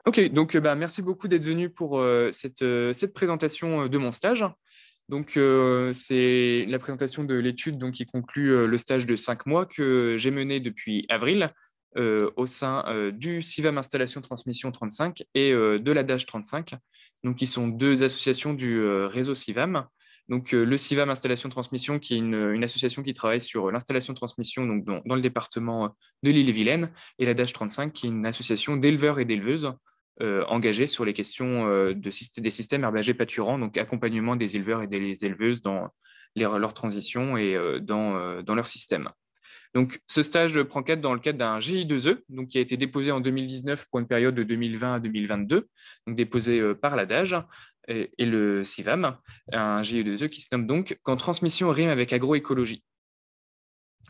Ok, donc merci beaucoup d'être venu pour cette présentation de mon stage. Donc, c'est la présentation de l'étude donc, qui conclut le stage de 5 mois que j'ai mené depuis avril au sein du CIVAM Installation Transmission 35 et de la DAGE 35, donc, qui sont deux associations du réseau CIVAM. Donc, le CIVAM Installation Transmission, qui est une association qui travaille sur l'installation transmission donc, dans le département de l'Ille-et-Vilaine, et la DAGE 35, qui est une association d'éleveurs et d'éleveuses engagés sur les questions des systèmes herbagers pâturants, donc accompagnement des éleveurs et des éleveuses dans leur transition et dans leur système. Donc, ce stage prend cadre dans le cadre d'un GI2E, donc, qui a été déposé en 2019 pour une période de 2020 à 2022, donc déposé par la DAGE et le CIVAM, un GI2E qui se nomme donc Quand transmission rime avec agroécologie.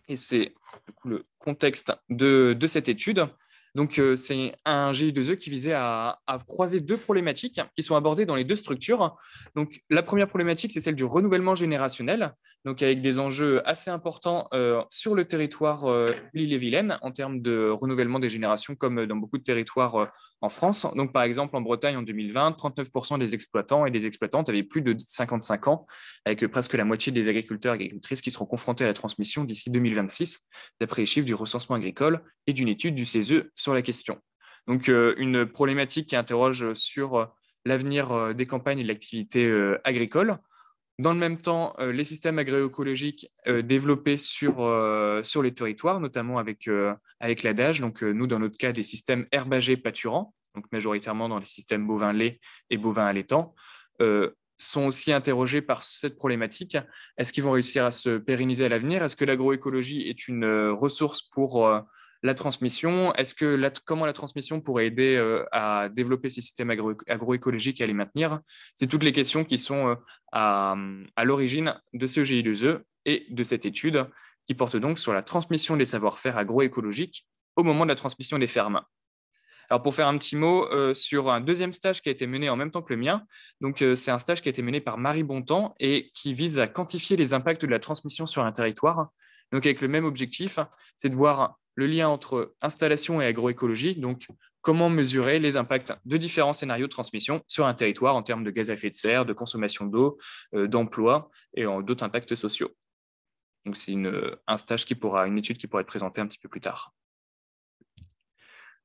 Et c'est du coup, le contexte de cette étude. Donc, c'est un GI2E qui visait à croiser deux problématiques qui sont abordées dans les deux structures. Donc, la première problématique, c'est celle du renouvellement générationnel, donc avec des enjeux assez importants sur le territoire l'Ille-et-Vilaine en termes de renouvellement des générations, comme dans beaucoup de territoires en France. Donc, par exemple, en Bretagne, en 2020, 39% des exploitants et des exploitantes avaient plus de 55 ans, avec presque la moitié des agriculteurs et agricultrices qui seront confrontés à la transmission d'ici 2026, d'après les chiffres du recensement agricole et d'une étude du CESE sur la question. Donc, une problématique qui interroge sur l'avenir des campagnes et de l'activité agricole. Dans le même temps, les systèmes agroécologiques développés sur les territoires, notamment avec l'adage, donc nous, dans notre cas, des systèmes herbagers pâturants, donc majoritairement dans les systèmes bovins-lait et bovins allaitants, sont aussi interrogés par cette problématique. Est-ce qu'ils vont réussir à se pérenniser à l'avenir? Est-ce que l'agroécologie est une ressource pour la transmission? Comment la transmission pourrait aider à développer ces systèmes agroécologiques et à les maintenir? C'est toutes les questions qui sont à l'origine de ce GI2E et de cette étude qui porte donc sur la transmission des savoir-faire agroécologiques au moment de la transmission des fermes. Alors, pour faire un petit mot sur un deuxième stage qui a été mené en même temps que le mien, donc c'est un stage qui a été mené par Marie Bontemps et qui vise à quantifier les impacts de la transmission sur un territoire. Donc, avec le même objectif, c'est de voir le lien entre installation et agroécologie, donc comment mesurer les impacts de différents scénarios de transmission sur un territoire en termes de gaz à effet de serre, de consommation d'eau, d'emploi et d'autres impacts sociaux. Donc, c'est une étude qui pourra être présentée un petit peu plus tard.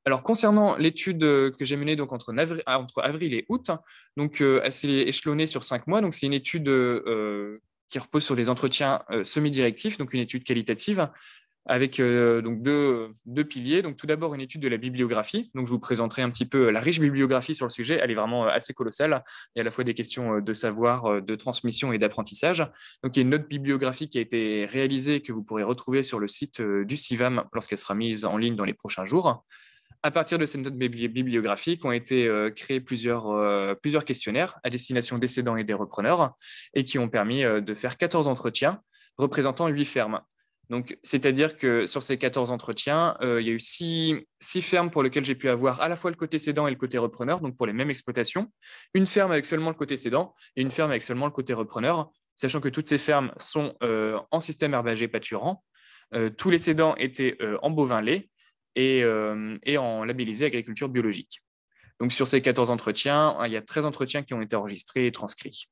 Alors, concernant l'étude que j'ai menée donc, entre avril et août, donc elle s'est échelonnée sur 5 mois. Donc, c'est une étude qui repose sur des entretiens semi-directifs, donc une étude qualitative, avec donc deux piliers. Donc, tout d'abord, une étude de la bibliographie. Donc, je vous présenterai un petit peu la riche bibliographie sur le sujet. Elle est vraiment assez colossale. Il y a à la fois des questions de savoir, de transmission et d'apprentissage. Donc, il y a une note bibliographie qui a été réalisée et que vous pourrez retrouver sur le site du CIVAM lorsqu'elle sera mise en ligne dans les prochains jours. À partir de cette note bibliographique ont été créés plusieurs questionnaires à destination des cédants et des repreneurs et qui ont permis de faire 14 entretiens représentant 8 fermes. Donc, c'est-à-dire que sur ces 14 entretiens, il y a eu 6 fermes pour lesquelles j'ai pu avoir à la fois le côté cédant et le côté repreneur, donc pour les mêmes exploitations, une ferme avec seulement le côté cédant et une ferme avec seulement le côté repreneur, sachant que toutes ces fermes sont en système herbager pâturant. Tous les cédants étaient en bovin lait et en labellisé agriculture biologique. Donc, sur ces 14 entretiens, il y a 13 entretiens qui ont été enregistrés et transcrits.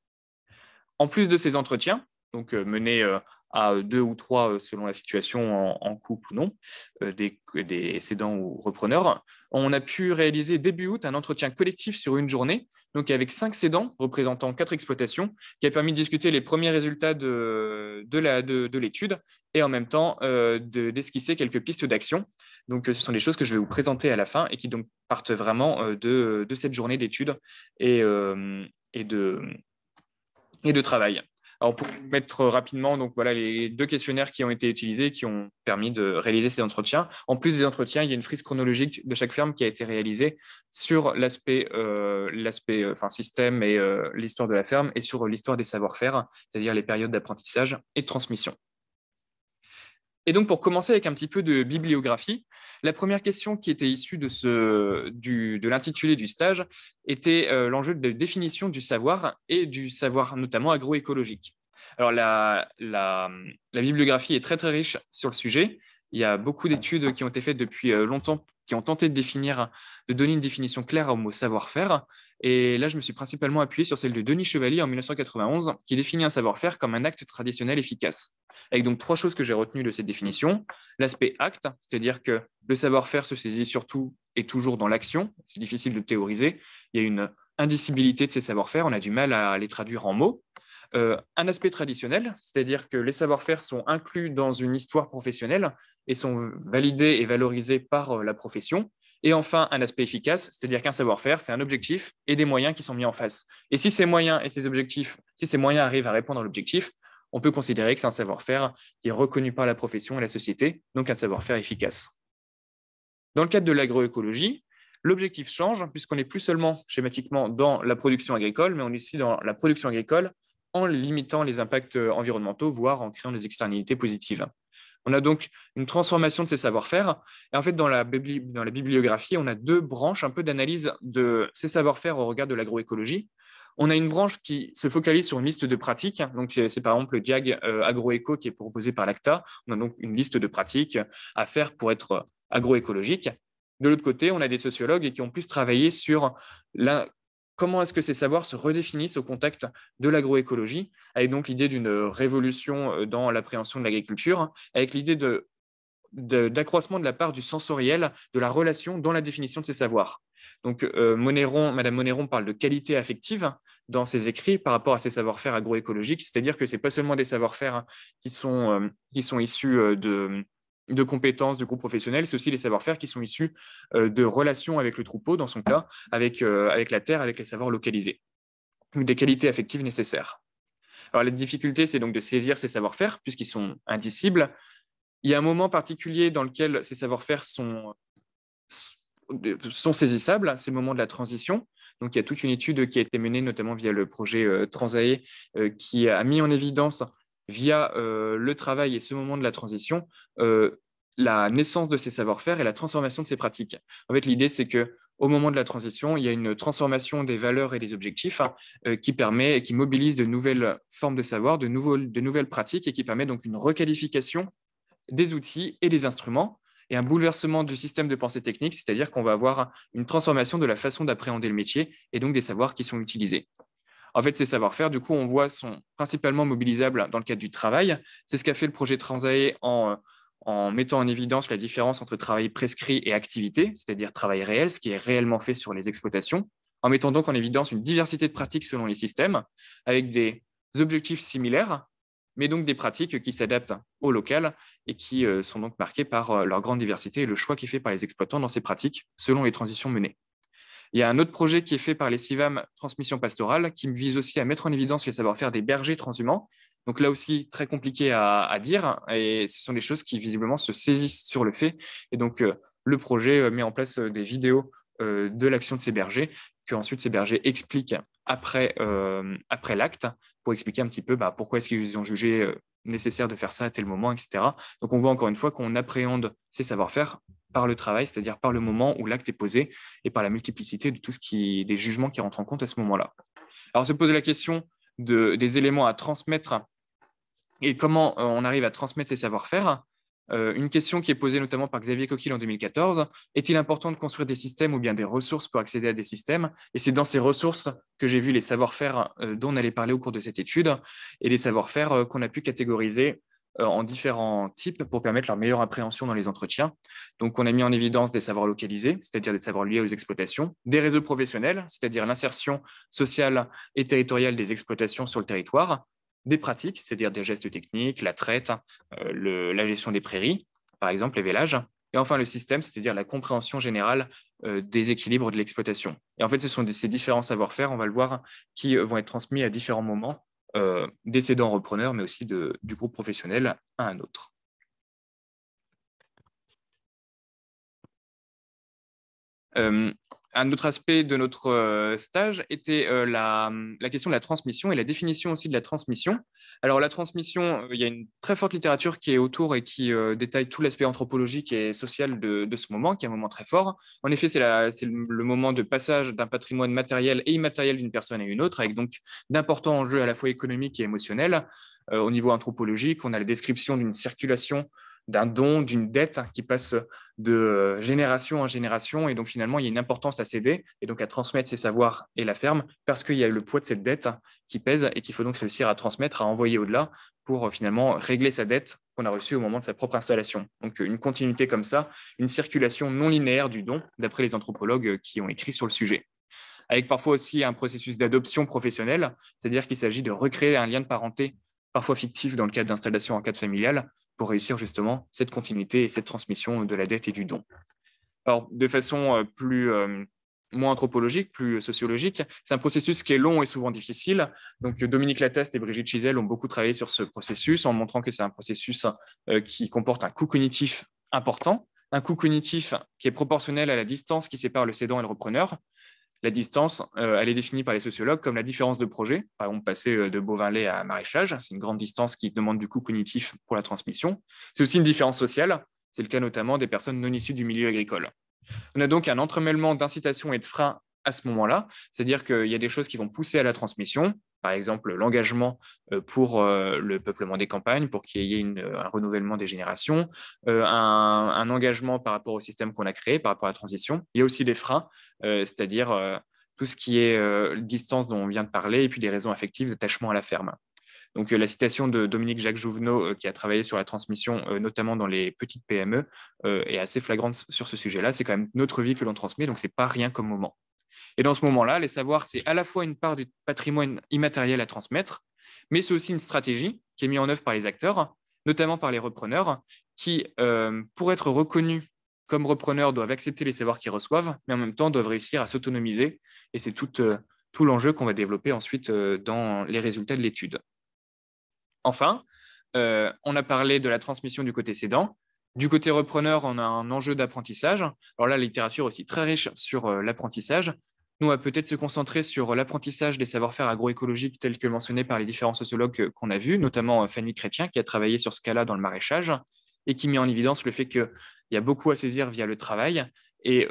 En plus de ces entretiens, donc menés à 2 ou 3 selon la situation en couple ou non, des cédants ou repreneurs, on a pu réaliser début août un entretien collectif sur une journée, donc avec 5 cédants représentant 4 exploitations, qui a permis de discuter les premiers résultats de l'étude et en même temps d'esquisser quelques pistes d'action. Donc, ce sont des choses que je vais vous présenter à la fin et qui donc partent vraiment de cette journée d'études et de travail. Alors, pour vous mettre rapidement, donc voilà les 2 questionnaires qui ont été utilisés, qui ont permis de réaliser ces entretiens. En plus des entretiens, il y a une frise chronologique de chaque ferme qui a été réalisée sur l'aspect système et l'histoire de la ferme et sur l'histoire des savoir-faire, c'est-à-dire les périodes d'apprentissage et de transmission. Et donc, pour commencer avec un petit peu de bibliographie, la première question qui était issue de l'intitulé du stage était l'enjeu de définition du savoir et du savoir notamment agroécologique. Alors, la bibliographie est très, très riche sur le sujet. Il y a beaucoup d'études qui ont été faites depuis longtemps qui ont tenté de donner une définition claire au mot savoir-faire. Et là, je me suis principalement appuyé sur celle de Denis Chevalier en 1991, qui définit un savoir-faire comme un acte traditionnel efficace. Avec donc 3 choses que j'ai retenues de cette définition. L'aspect acte, c'est-à-dire que le savoir-faire se saisit surtout et toujours dans l'action. C'est difficile de théoriser. Il y a une indicibilité de ces savoir-faire. On a du mal à les traduire en mots. Un aspect traditionnel, c'est-à-dire que les savoir-faire sont inclus dans une histoire professionnelle et sont validés et valorisés par la profession. Et enfin, un aspect efficace, c'est-à-dire qu'un savoir-faire, c'est un objectif et des moyens qui sont mis en face. Et si ces moyens et ces objectifs, si ces moyens arrivent à répondre à l'objectif, on peut considérer que c'est un savoir-faire qui est reconnu par la profession et la société, donc un savoir-faire efficace. Dans le cadre de l'agroécologie, l'objectif change puisqu'on n'est plus seulement schématiquement dans la production agricole, mais on est aussi dans la production agricole en limitant les impacts environnementaux, voire en créant des externalités positives. On a donc une transformation de ces savoir-faire. Et en fait, dans la bibliographie, on a 2 branches un peu d'analyse de ces savoir-faire au regard de l'agroécologie. On a une branche qui se focalise sur une liste de pratiques. Donc, c'est par exemple le DIAG agroéco qui est proposé par l'ACTA. On a donc une liste de pratiques à faire pour être agroécologique. De l'autre côté, on a des sociologues qui ont plus travaillé sur comment est-ce que ces savoirs se redéfinissent au contact de l'agroécologie, avec donc l'idée d'une révolution dans l'appréhension de l'agriculture, avec l'idée d'accroissement de la part du sensoriel, de la relation dans la définition de ces savoirs. Donc, Madame Monéron parle de qualité affective dans ses écrits par rapport à ces savoir-faire agroécologiques, c'est-à-dire que ce n'est pas seulement des savoir-faire qui sont issus de compétences de groupes professionnels, c'est aussi les savoir-faire qui sont issus de relations avec le troupeau, dans son cas, avec la terre, avec les savoirs localisés, ou des qualités affectives nécessaires. Alors, la difficulté, c'est donc de saisir ces savoir-faire, puisqu'ils sont indicibles. Il y a un moment particulier dans lequel ces savoir-faire sont saisissables, c'est le moment de la transition. Donc, il y a toute une étude qui a été menée, notamment via le projet Transae, qui a mis en évidence, via le travail et ce moment de la transition, la naissance de ces savoir-faire et la transformation de ces pratiques. En fait, l'idée, c'est que au moment de la transition, il y a une transformation des valeurs et des objectifs qui permet et qui mobilise de nouvelles formes de savoir, de nouvelles pratiques et qui permet donc une requalification des outils et des instruments et un bouleversement du système de pensée technique, c'est-à-dire qu'on va avoir une transformation de la façon d'appréhender le métier et donc des savoirs qui sont utilisés. En fait, ces savoir-faire, du coup, on voit, sont principalement mobilisables dans le cadre du travail. C'est ce qu'a fait le projet Transae en mettant en évidence la différence entre travail prescrit et activité, c'est-à-dire travail réel, ce qui est réellement fait sur les exploitations, en mettant donc en évidence une diversité de pratiques selon les systèmes, avec des objectifs similaires, mais donc des pratiques qui s'adaptent au local et qui sont donc marquées par leur grande diversité et le choix qui est fait par les exploitants dans ces pratiques selon les transitions menées. Il y a un autre projet qui est fait par les CIVAM Transmission Pastorale qui vise aussi à mettre en évidence les savoir-faire des bergers transhumants. Donc là aussi, très compliqué à dire, et ce sont des choses qui visiblement se saisissent sur le fait. Et donc, le projet met en place des vidéos de l'action de ces bergers, que ensuite ces bergers expliquent après l'acte, pour expliquer un petit peu pourquoi est-ce qu'ils ont jugé nécessaire de faire ça à tel moment, etc. Donc on voit encore une fois qu'on appréhende ces savoir-faire par le travail, c'est-à-dire par le moment où l'acte est posé et par la multiplicité de des jugements qui rentrent en compte à ce moment-là. Alors se pose la question des éléments à transmettre et comment on arrive à transmettre ces savoir-faire. Une question qui est posée notamment par Xavier Coquille en 2014, est-il important de construire des systèmes ou bien des ressources pour accéder à des systèmes? Et c'est dans ces ressources que j'ai vu les savoir-faire dont on allait parler au cours de cette étude et les savoir-faire qu'on a pu catégoriser en différents types pour permettre leur meilleure appréhension dans les entretiens. Donc, on a mis en évidence des savoirs localisés, c'est-à-dire des savoirs liés aux exploitations, des réseaux professionnels, c'est-à-dire l'insertion sociale et territoriale des exploitations sur le territoire, des pratiques, c'est-à-dire des gestes techniques, la traite, la gestion des prairies, par exemple, les vélages, et enfin le système, c'est-à-dire la compréhension générale des équilibres de l'exploitation. Et en fait, ce sont ces différents savoir-faire, on va le voir, qui vont être transmis à différents moments, des cédants repreneurs, mais aussi du groupe professionnel à un autre. Un autre aspect de notre stage était la question de la transmission et la définition aussi de la transmission. Alors la transmission, il y a une très forte littérature qui est autour et qui détaille tout l'aspect anthropologique et social de ce moment, qui est un moment très fort. En effet, c'est le moment de passage d'un patrimoine matériel et immatériel d'une personne à une autre, avec donc d'importants enjeux à la fois économiques et émotionnels. Au niveau anthropologique, on a la description d'une circulation d'un don, d'une dette qui passe de génération en génération. Et donc, finalement, il y a une importance à céder et donc à transmettre ses savoirs et la ferme parce qu'il y a le poids de cette dette qui pèse et qu'il faut donc réussir à transmettre, à envoyer au-delà pour finalement régler sa dette qu'on a reçue au moment de sa propre installation. Donc, une continuité comme ça, une circulation non linéaire du don, d'après les anthropologues qui ont écrit sur le sujet. Avec parfois aussi un processus d'adoption professionnelle, c'est-à-dire qu'il s'agit de recréer un lien de parenté, parfois fictif dans le cadre d'installation en cadre familial, pour réussir justement cette continuité et cette transmission de la dette et du don. Alors, de façon moins anthropologique, plus sociologique, c'est un processus qui est long et souvent difficile. Donc, Dominique Lataste et Brigitte Chizel ont beaucoup travaillé sur ce processus en montrant que c'est un processus qui comporte un coût cognitif important, un coût cognitif qui est proportionnel à la distance qui sépare le cédant et le repreneur. La distance, elle est définie par les sociologues comme la différence de projet. Par exemple, passer de bovin-lait à maraîchage, c'est une grande distance qui demande du coût cognitif pour la transmission. C'est aussi une différence sociale. C'est le cas notamment des personnes non issues du milieu agricole. On a donc un entremêlement d'incitation et de frein à ce moment-là, c'est-à-dire qu'il y a des choses qui vont pousser à la transmission, par exemple l'engagement pour le peuplement des campagnes, pour qu'il y ait un renouvellement des générations, un engagement par rapport au système qu'on a créé, par rapport à la transition. Il y a aussi des freins, c'est-à-dire tout ce qui est distance dont on vient de parler, et puis des raisons affectives d'attachement à la ferme. Donc, la citation de Dominique Jacques Jouvenot, qui a travaillé sur la transmission, notamment dans les petites PME, est assez flagrante sur ce sujet-là. C'est quand même notre vie que l'on transmet, donc ce n'est pas rien comme moment. Et dans ce moment-là, les savoirs, c'est à la fois une part du patrimoine immatériel à transmettre, mais c'est aussi une stratégie qui est mise en œuvre par les acteurs, notamment par les repreneurs, qui, pour être reconnus comme repreneurs, doivent accepter les savoirs qu'ils reçoivent, mais en même temps doivent réussir à s'autonomiser. Et c'est tout l'enjeu qu'on va développer ensuite dans les résultats de l'étude. Enfin, on a parlé de la transmission du côté cédant. Du côté repreneur, on a un enjeu d'apprentissage. Alors là, la littérature est aussi très riche sur l'apprentissage. Nous, on va peut-être se concentrer sur l'apprentissage des savoir-faire agroécologiques tels que mentionnés par les différents sociologues qu'on a vus, notamment Fanny Chrétien, qui a travaillé sur ce cas-là dans le maraîchage et qui met en évidence le fait qu'il y a beaucoup à saisir via le travail, et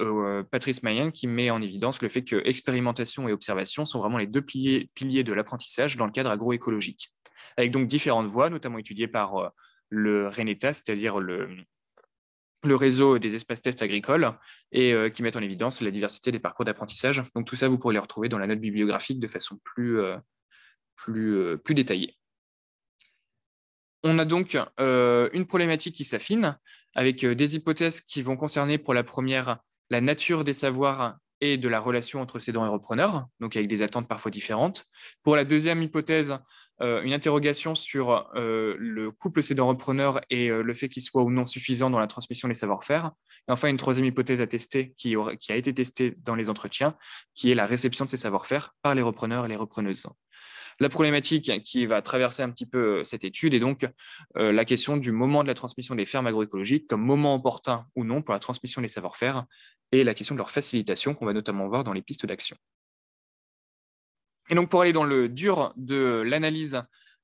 Patrice Mayen, qui met en évidence le fait que expérimentation et observation sont vraiment les deux piliers de l'apprentissage dans le cadre agroécologique, avec donc différentes voies, notamment étudiées par le RENETA, c'est-à-dire le réseau des espaces tests agricoles, et qui mettent en évidence la diversité des parcours d'apprentissage. Donc tout ça, vous pourrez les retrouver dans la note bibliographique de façon plus détaillée. On a donc une problématique qui s'affine, avec des hypothèses qui vont concerner pour la première la nature des savoirs et de la relation entre cédant et repreneur, donc avec des attentes parfois différentes. Pour la deuxième hypothèse, une interrogation sur le couple cédant-repreneur et le fait qu'il soit ou non suffisant dans la transmission des savoir-faire. Et enfin, une troisième hypothèse à tester qui a été testée dans les entretiens, qui est la réception de ces savoir-faire par les repreneurs et les repreneuses. La problématique qui va traverser un petit peu cette étude est donc la question du moment de la transmission des fermes agroécologiques comme moment opportun ou non pour la transmission des savoir-faire, et la question de leur facilitation qu'on va notamment voir dans les pistes d'action. Et donc, pour aller dans le dur de l'analyse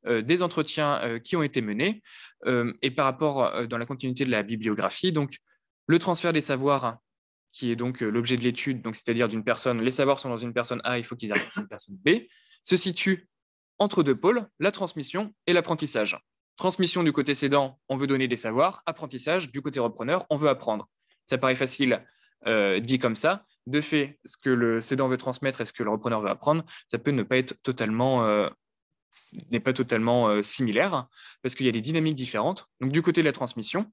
des entretiens qui ont été menés, et par rapport dans la continuité de la bibliographie, donc le transfert des savoirs, qui est donc l'objet de l'étude, donc c'est-à-dire d'une personne, les savoirs sont dans une personne A, il faut qu'ils arrivent dans une personne B, se situe entre deux pôles, la transmission et l'apprentissage. Transmission du côté cédant, on veut donner des savoirs. Apprentissage du côté repreneur, on veut apprendre. Ça paraît facile dit comme ça. De fait, ce que le cédant veut transmettre et ce que le repreneur veut apprendre, ça peut ne pas être totalement similaire, parce qu'il y a des dynamiques différentes. Donc, du côté de la transmission,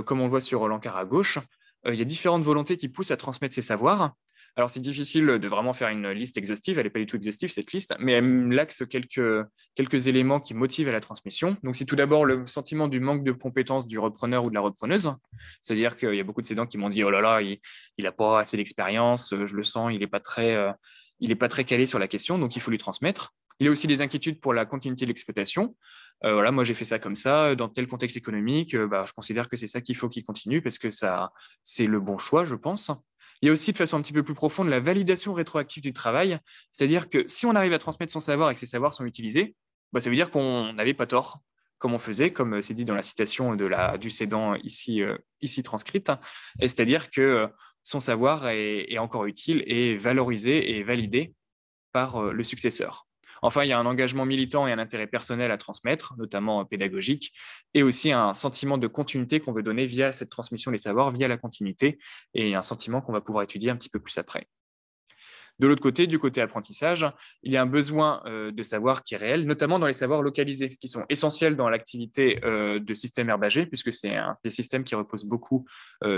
comme on le voit sur l'encart à gauche, il y a différentes volontés qui poussent à transmettre ces savoirs. Alors, c'est difficile de vraiment faire une liste exhaustive, elle n'est pas du tout exhaustive, cette liste, mais elle l'axe quelques éléments qui motivent à la transmission. Donc, c'est tout d'abord le sentiment du manque de compétences du repreneur ou de la repreneuse, c'est-à-dire qu'il y a beaucoup de cédants qui m'ont dit « Oh là là, il n'a pas assez d'expérience, je le sens, il n'est pas très calé sur la question, donc il faut lui transmettre ». Il y a aussi des inquiétudes pour la continuité de l'exploitation. Voilà, moi, j'ai fait ça comme ça, dans tel contexte économique, je considère que c'est ça qu'il faut qu'il continue parce que c'est le bon choix, je pense. Il y a aussi, de façon un petit peu plus profonde, la validation rétroactive du travail, c'est-à-dire que si on arrive à transmettre son savoir et que ces savoirs sont utilisés, ça veut dire qu'on n'avait pas tort, comme on faisait, comme c'est dit dans la citation du cédant ici transcrite, c'est-à-dire que son savoir est encore utile et valorisé et validé par le successeur. Enfin, il y a un engagement militant et un intérêt personnel à transmettre, notamment pédagogique, et aussi un sentiment de continuité qu'on veut donner via cette transmission des savoirs, via la continuité, et un sentiment qu'on va pouvoir étudier un petit peu plus après. De l'autre côté, du côté apprentissage, il y a un besoin de savoir qui est réel, notamment dans les savoirs localisés, qui sont essentiels dans l'activité de système herbagé, puisque c'est des systèmes qui reposent beaucoup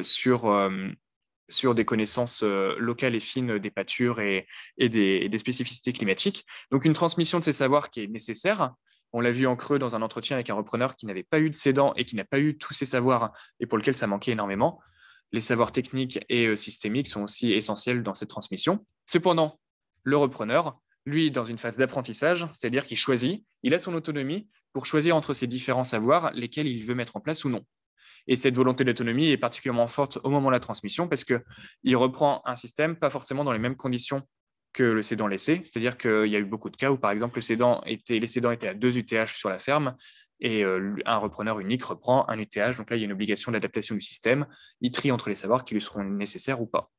sur des connaissances locales et fines des pâtures et des spécificités climatiques. Donc une transmission de ces savoirs qui est nécessaire. On l'a vu en creux dans un entretien avec un repreneur qui n'avait pas eu de cédant et qui n'a pas eu tous ces savoirs et pour lequel ça manquait énormément. Les savoirs techniques et systémiques sont aussi essentiels dans cette transmission. Cependant, le repreneur, lui, dans une phase d'apprentissage, c'est-à-dire qu'il choisit, il a son autonomie pour choisir entre ces différents savoirs lesquels il veut mettre en place ou non. Et cette volonté d'autonomie est particulièrement forte au moment de la transmission parce qu'il reprend un système pas forcément dans les mêmes conditions que le cédant laissé. C'est-à-dire qu'il y a eu beaucoup de cas où, par exemple, les cédants étaient à 2 UTH sur la ferme et un repreneur unique reprend un UTH. Donc là, il y a une obligation d'adaptation du système. Il trie entre les savoirs qui lui seront nécessaires ou pas.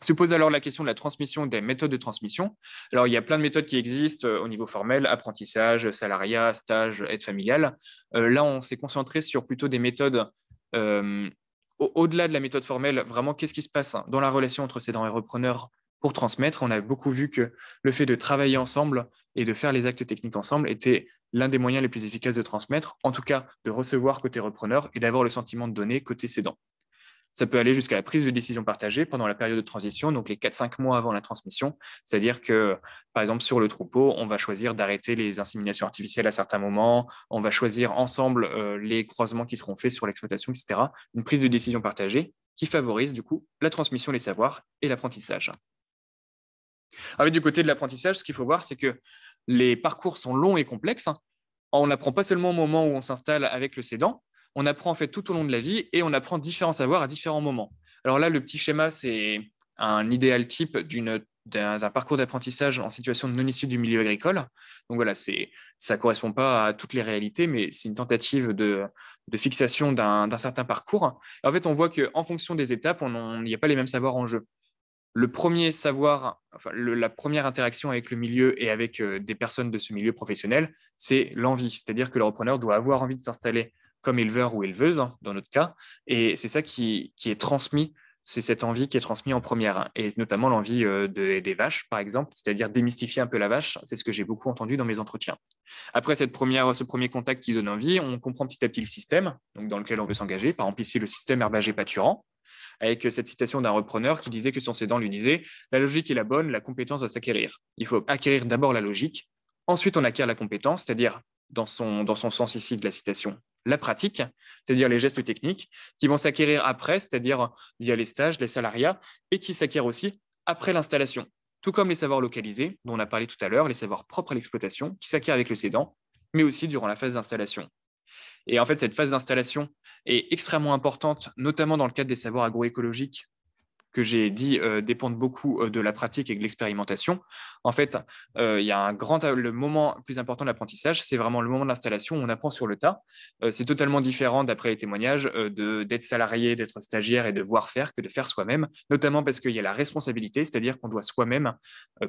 Se pose alors la question de la transmission, des méthodes de transmission. Alors, il y a plein de méthodes qui existent au niveau formel, apprentissage, salariat, stage, aide familiale. Là, on s'est concentré sur plutôt des méthodes au-delà de la méthode formelle, vraiment, qu'est-ce qui se passe dans la relation entre cédant et repreneur pour transmettre. On a beaucoup vu que le fait de travailler ensemble et de faire les actes techniques ensemble était l'un des moyens les plus efficaces de transmettre, en tout cas de recevoir côté repreneur et d'avoir le sentiment de donner côté cédant. Ça peut aller jusqu'à la prise de décision partagée pendant la période de transition, donc les 4-5 mois avant la transmission. C'est-à-dire que, par exemple, sur le troupeau, on va choisir d'arrêter les inséminations artificielles à certains moments, on va choisir ensemble les croisements qui seront faits sur l'exploitation, etc. Une prise de décision partagée qui favorise du coup la transmission des savoirs et l'apprentissage. Du côté de l'apprentissage, ce qu'il faut voir, c'est que les parcours sont longs et complexes. On n'apprend pas seulement au moment où on s'installe avec le cédant, on apprend en fait tout au long de la vie et on apprend différents savoirs à différents moments. Alors là, le petit schéma, c'est un idéal type d'un parcours d'apprentissage en situation de non issue du milieu agricole. Donc voilà, ça ne correspond pas à toutes les réalités, mais c'est une tentative de fixation d'un certain parcours. En fait, on voit qu'en fonction des étapes, il n'y a pas les mêmes savoirs en jeu. Le premier savoir, la première interaction avec le milieu et avec des personnes de ce milieu professionnel, c'est l'envie. C'est-à-dire que le repreneur doit avoir envie de s'installer comme éleveur ou éleveuse, dans notre cas, et c'est ça qui est transmis, c'est cette envie qui est transmise en première, et notamment l'envie des vaches, par exemple, c'est-à-dire démystifier un peu la vache, c'est ce que j'ai beaucoup entendu dans mes entretiens. Après ce premier contact qui donne envie, on comprend petit à petit le système donc dans lequel on veut s'engager, par exemple ici le système herbager pâturant, avec cette citation d'un repreneur qui disait que son cédant lui disait « La logique est la bonne, la compétence va s'acquérir. Il faut acquérir d'abord la logique, ensuite on acquiert la compétence, c'est-à-dire, dans son sens ici de la citation, la pratique, c'est-à-dire les gestes techniques, qui vont s'acquérir après, c'est-à-dire via les stages, les salariats, et qui s'acquièrent aussi après l'installation. Tout comme les savoirs localisés, dont on a parlé tout à l'heure, les savoirs propres à l'exploitation, qui s'acquièrent avec le cédant, mais aussi durant la phase d'installation. Et en fait, cette phase d'installation est extrêmement importante, notamment dans le cadre des savoirs agroécologiques que j'ai dit dépendent beaucoup de la pratique et de l'expérimentation. En fait, il y a le moment plus important de l'apprentissage, c'est vraiment le moment de l'installation où on apprend sur le tas. C'est totalement différent, d'après les témoignages, d'être salarié, d'être stagiaire et de voir faire que de faire soi-même, notamment parce qu'il y a la responsabilité, c'est-à-dire qu'on doit soi-même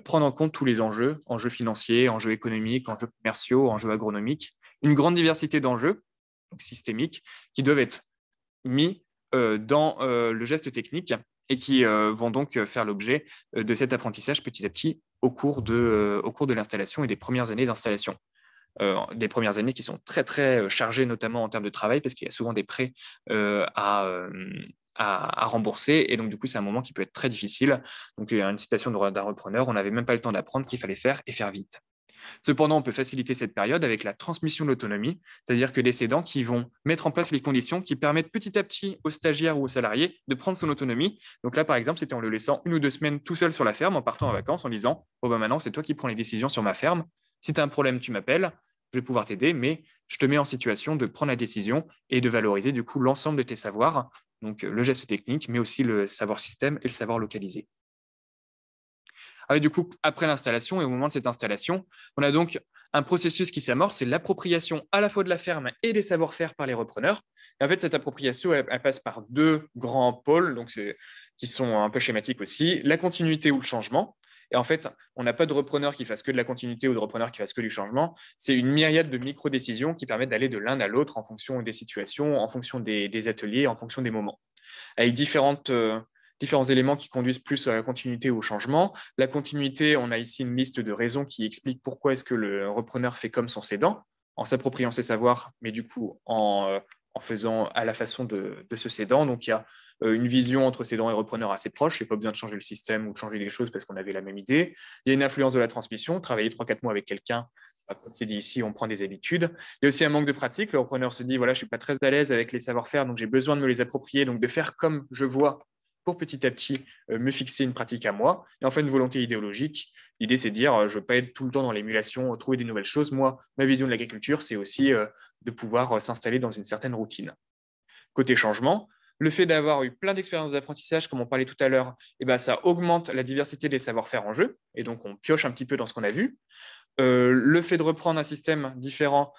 prendre en compte tous les enjeux financiers, enjeux économiques, enjeux commerciaux, enjeux agronomiques, une grande diversité d'enjeux donc systémiques qui doivent être mis dans le geste technique et qui vont donc faire l'objet de cet apprentissage petit à petit au cours de l'installation et des premières années d'installation. Des premières années qui sont très, très chargées, notamment en termes de travail, parce qu'il y a souvent des prêts à rembourser. Et donc, du coup, c'est un moment qui peut être très difficile. Donc, il y a une citation d'un repreneur, on n'avait même pas le temps d'apprendre qu'il fallait faire et faire vite. Cependant, on peut faciliter cette période avec la transmission de l'autonomie, c'est-à-dire que des cédants qui vont mettre en place les conditions qui permettent petit à petit aux stagiaires ou aux salariés de prendre son autonomie. Donc là, par exemple, c'était en le laissant 1 ou 2 semaines tout seul sur la ferme, en partant en vacances, en disant « maintenant, c'est toi qui prends les décisions sur ma ferme. Si tu as un problème, tu m'appelles, je vais pouvoir t'aider, mais je te mets en situation de prendre la décision et de valoriser du coup l'ensemble de tes savoirs, donc le geste technique, mais aussi le savoir système et le savoir localisé. » Du coup, après l'installation et au moment de cette installation, on a donc un processus qui s'amorce, c'est l'appropriation à la fois de la ferme et des savoir-faire par les repreneurs. Et en fait, cette appropriation, elle passe par 2 grands pôles, donc qui sont un peu schématiques aussi, la continuité ou le changement. Et en fait, on n'a pas de repreneur qui fasse que de la continuité ou de repreneur qui fasse que du changement. C'est une myriade de micro-décisions qui permettent d'aller de l'un à l'autre en fonction des situations, en fonction des ateliers, en fonction des moments, avec différents éléments qui conduisent plus à la continuité ou au changement. La continuité, on a ici une liste de raisons qui expliquent pourquoi est-ce que le repreneur fait comme son cédant, en s'appropriant ses savoirs, mais du coup en faisant à la façon de ce cédant. Donc il y a une vision entre cédant et repreneur assez proche, il n'y a pas besoin de changer le système ou de changer les choses parce qu'on avait la même idée. Il y a une influence de la transmission, travailler 3-4 mois avec quelqu'un, comme c'est dit ici, on prend des habitudes. Il y a aussi un manque de pratique. Le repreneur se dit, voilà, je ne suis pas très à l'aise avec les savoir-faire, donc j'ai besoin de me les approprier, donc de faire comme je vois pour petit à petit me fixer une pratique à moi. Et enfin, une volonté idéologique. L'idée, c'est de dire, je ne veux pas être tout le temps dans l'émulation, trouver des nouvelles choses. Moi, ma vision de l'agriculture, c'est aussi de pouvoir s'installer dans une certaine routine. Côté changement, le fait d'avoir eu plein d'expériences d'apprentissage, comme on parlait tout à l'heure, eh ben, ça augmente la diversité des savoir-faire en jeu. Et donc, on pioche un petit peu dans ce qu'on a vu. Le fait de reprendre un système différent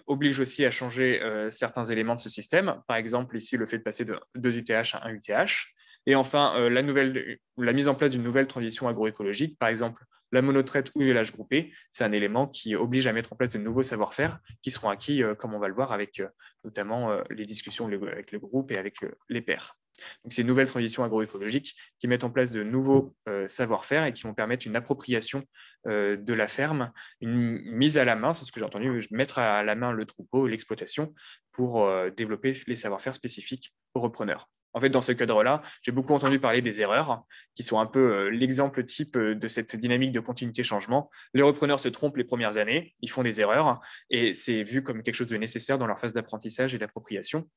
oblige aussi à changer certains éléments de ce système. Par exemple, ici, le fait de passer de 2 UTH à 1 UTH. Et enfin, la mise en place d'une nouvelle transition agroécologique, par exemple la monotraite ou l'élevage groupé, c'est un élément qui oblige à mettre en place de nouveaux savoir-faire qui seront acquis, comme on va le voir, avec notamment les discussions avec le groupe et avec les pairs. Donc, ces nouvelles transitions agroécologiques qui mettent en place de nouveaux savoir-faire et qui vont permettre une appropriation de la ferme, une mise à la main, c'est ce que j'ai entendu, mettre à la main le troupeau, l'exploitation, pour développer les savoir-faire spécifiques aux repreneurs. En fait, dans ce cadre-là, j'ai beaucoup entendu parler des erreurs, qui sont un peu l'exemple type de cette dynamique de continuité-changement. Les repreneurs se trompent les premières années, ils font des erreurs, et c'est vu comme quelque chose de nécessaire dans leur phase d'apprentissage et d'appropriation.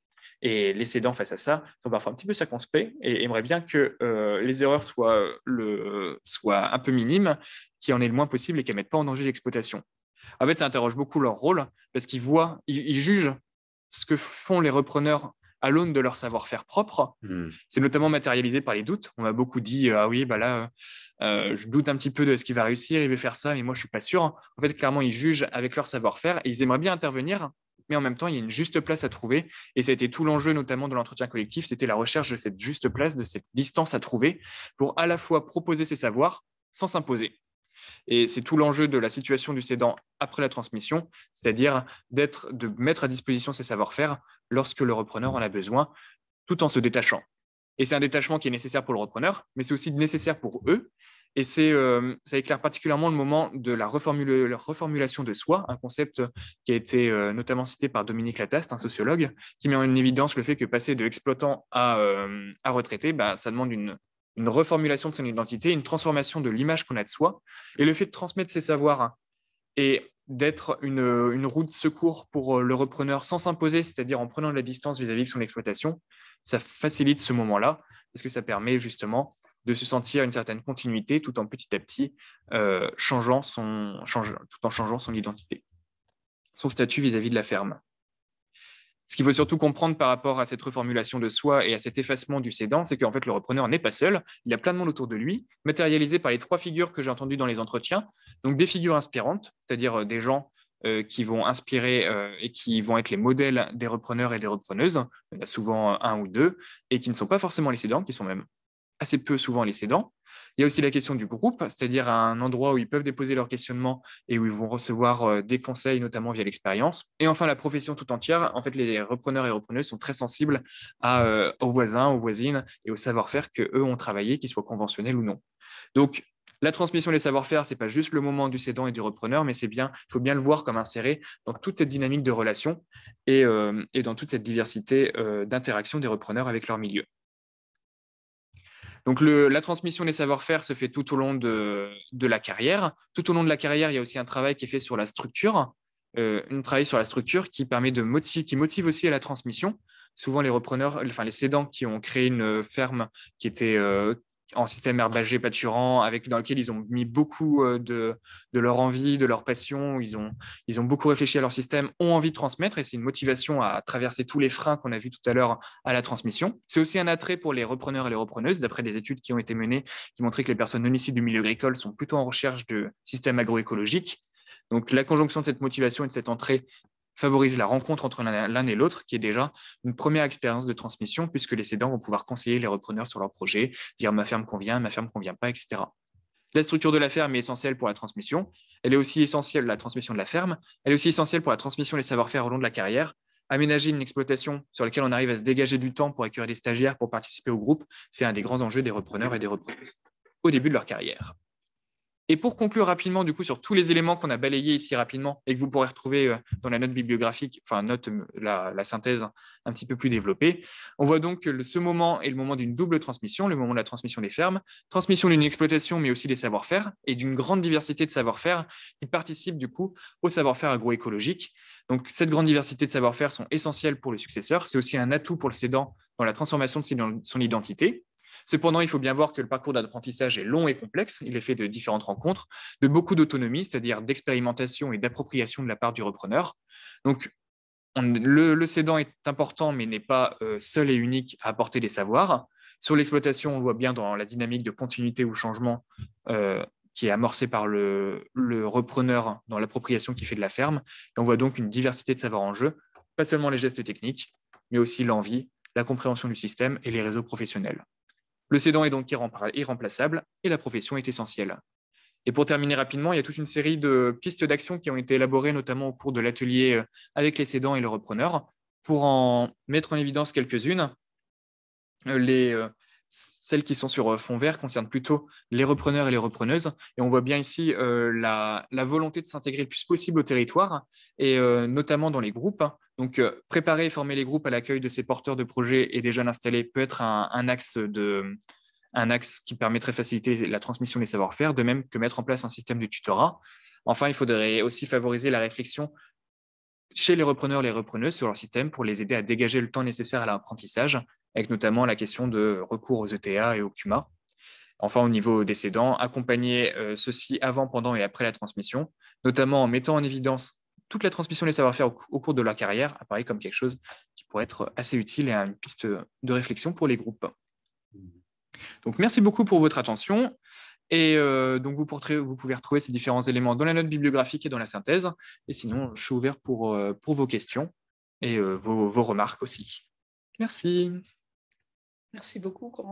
Et les cédants, face à ça, sont parfois un petit peu circonspects et aimeraient bien que les erreurs soient un peu minimes, qu'il y en ait le moins possible et qu'elles ne mettent pas en danger l'exploitation. En fait, ça interroge beaucoup leur rôle parce qu'ils ils jugent ce que font les repreneurs à l'aune de leur savoir-faire propre. C'est notamment matérialisé par les doutes. On m'a beaucoup dit ah oui, bah là, je doute un petit peu de ce qu'il va réussir, il veut faire ça, mais moi je suis pas sûr. En fait, clairement, ils jugent avec leur savoir-faire et ils aimeraient bien intervenir, mais en même temps, il y a une juste place à trouver. Et ça a été tout l'enjeu, notamment de l'entretien collectif, c'était la recherche de cette juste place, de cette distance à trouver, pour à la fois proposer ses savoirs sans s'imposer. Et c'est tout l'enjeu de la situation du cédant après la transmission, c'est-à-dire de mettre à disposition ses savoir-faire lorsque le repreneur en a besoin, tout en se détachant. Et c'est un détachement qui est nécessaire pour le repreneur, mais c'est aussi nécessaire pour eux. Et ça éclaire particulièrement le moment de la reformulation de soi, un concept qui a été notamment cité par Dominique Lataste, un sociologue, qui met en évidence le fait que passer de exploitant à retraité, bah, ça demande une reformulation de son identité, une transformation de l'image qu'on a de soi. Et le fait de transmettre ses savoirs et d'être une roue de secours pour le repreneur sans s'imposer, c'est-à-dire en prenant de la distance vis-à-vis de son exploitation, ça facilite ce moment-là, parce que ça permet justement de se sentir une certaine continuité tout en petit à petit changeant son identité, son statut vis-à-vis de la ferme. Ce qu'il faut surtout comprendre par rapport à cette reformulation de soi et à cet effacement du cédant, c'est qu'en fait, le repreneur n'est pas seul. Il y a plein de monde autour de lui, matérialisé par les 3 figures que j'ai entendues dans les entretiens. Donc, des figures inspirantes, c'est-à-dire des gens qui vont inspirer et qui vont être les modèles des repreneurs et des repreneuses. Il y en a souvent un ou deux, et qui ne sont pas forcément les cédants, qui sont même assez peu souvent les cédants. Il y a aussi la question du groupe, c'est-à-dire un endroit où ils peuvent déposer leurs questionnements et où ils vont recevoir des conseils, notamment via l'expérience. Et enfin, la profession tout entière. En fait, les repreneurs et repreneuses sont très sensibles aux voisins, aux voisines et au savoir-faire qu'eux ont travaillé, qu'ils soient conventionnels ou non. Donc, la transmission des savoir-faire, ce n'est pas juste le moment du cédant et du repreneur, mais il faut bien le voir comme inséré dans toute cette dynamique de relation et dans toute cette diversité d'interaction des repreneurs avec leur milieu. Donc, la transmission des savoir-faire se fait tout au long de la carrière. Tout au long de la carrière, il y a aussi un travail qui est fait sur la structure, un travail sur la structure qui permet qui motive aussi à la transmission. Souvent, les repreneurs, enfin les cédants qui ont créé une ferme qui était en système herbager pâturant, dans lequel ils ont mis beaucoup de leur envie, de leur passion, ils ont beaucoup réfléchi à leur système, ont envie de transmettre, et c'est une motivation à traverser tous les freins qu'on a vus tout à l'heure à la transmission. C'est aussi un attrait pour les repreneurs et les repreneuses, d'après des études qui ont été menées, qui montraient que les personnes non issues du milieu agricole sont plutôt en recherche de systèmes agroécologiques. Donc la conjonction de cette motivation et de cette entrée favorise la rencontre entre l'un et l'autre, qui est déjà une première expérience de transmission, puisque les cédants vont pouvoir conseiller les repreneurs sur leur projet, dire ma ferme convient pas, etc. La structure de la ferme est essentielle pour la transmission. Elle est aussi essentielle, la transmission de la ferme. Elle est aussi essentielle pour la transmission des savoir-faire au long de la carrière. Aménager une exploitation sur laquelle on arrive à se dégager du temps pour accueillir des stagiaires pour participer au groupe, c'est un des grands enjeux des repreneurs et des repreneuses au début de leur carrière. Et pour conclure rapidement, du coup, sur tous les éléments qu'on a balayés ici rapidement et que vous pourrez retrouver dans la note bibliographique, enfin, la synthèse un petit peu plus développée, on voit donc que ce moment est le moment d'une double transmission, le moment de la transmission des fermes, transmission d'une exploitation, mais aussi des savoir-faire et d'une grande diversité de savoir-faire qui participent du coup au savoir-faire agroécologique. Donc, cette grande diversité de savoir-faire sont essentielles pour le successeur. C'est aussi un atout pour le cédant dans la transformation de son identité. Cependant, il faut bien voir que le parcours d'apprentissage est long et complexe. Il est fait de différentes rencontres, de beaucoup d'autonomie, c'est-à-dire d'expérimentation et d'appropriation de la part du repreneur. Donc, le cédant est important, mais n'est pas seul et unique à apporter des savoirs. Sur l'exploitation, on voit bien dans la dynamique de continuité ou changement qui est amorcée par le repreneur dans l'appropriation qu'il fait de la ferme. Et on voit donc une diversité de savoirs en jeu, pas seulement les gestes techniques, mais aussi l'envie, la compréhension du système et les réseaux professionnels. Le cédant est donc irremplaçable et la profession est essentielle. Et pour terminer rapidement, il y a toute une série de pistes d'action qui ont été élaborées, notamment au cours de l'atelier avec les cédants et le repreneur. Pour en mettre en évidence quelques-unes, celles qui sont sur fond vert concernent plutôt les repreneurs et les repreneuses. Et on voit bien ici la volonté de s'intégrer le plus possible au territoire, et notamment dans les groupes. Donc, préparer et former les groupes à l'accueil de ces porteurs de projets et des jeunes installés peut être un axe qui permettrait de faciliter la transmission des savoir-faire, de même que mettre en place un système de tutorat. Enfin, il faudrait aussi favoriser la réflexion chez les repreneurs et les repreneuses sur leur système pour les aider à dégager le temps nécessaire à l'apprentissage, avec notamment la question de recours aux ETA et aux CUMA. Enfin, au niveau des cédants, accompagner ceux-ci avant, pendant et après la transmission, notamment en mettant en évidence toute la transmission des savoir-faire au cours de leur carrière, apparaît comme quelque chose qui pourrait être assez utile et une piste de réflexion pour les groupes. Donc, merci beaucoup pour votre attention. Et donc, vous pouvez retrouver ces différents éléments dans la note bibliographique et dans la synthèse. Et sinon, je suis ouvert pour vos questions et vos remarques aussi. Merci. Merci beaucoup, Corentin.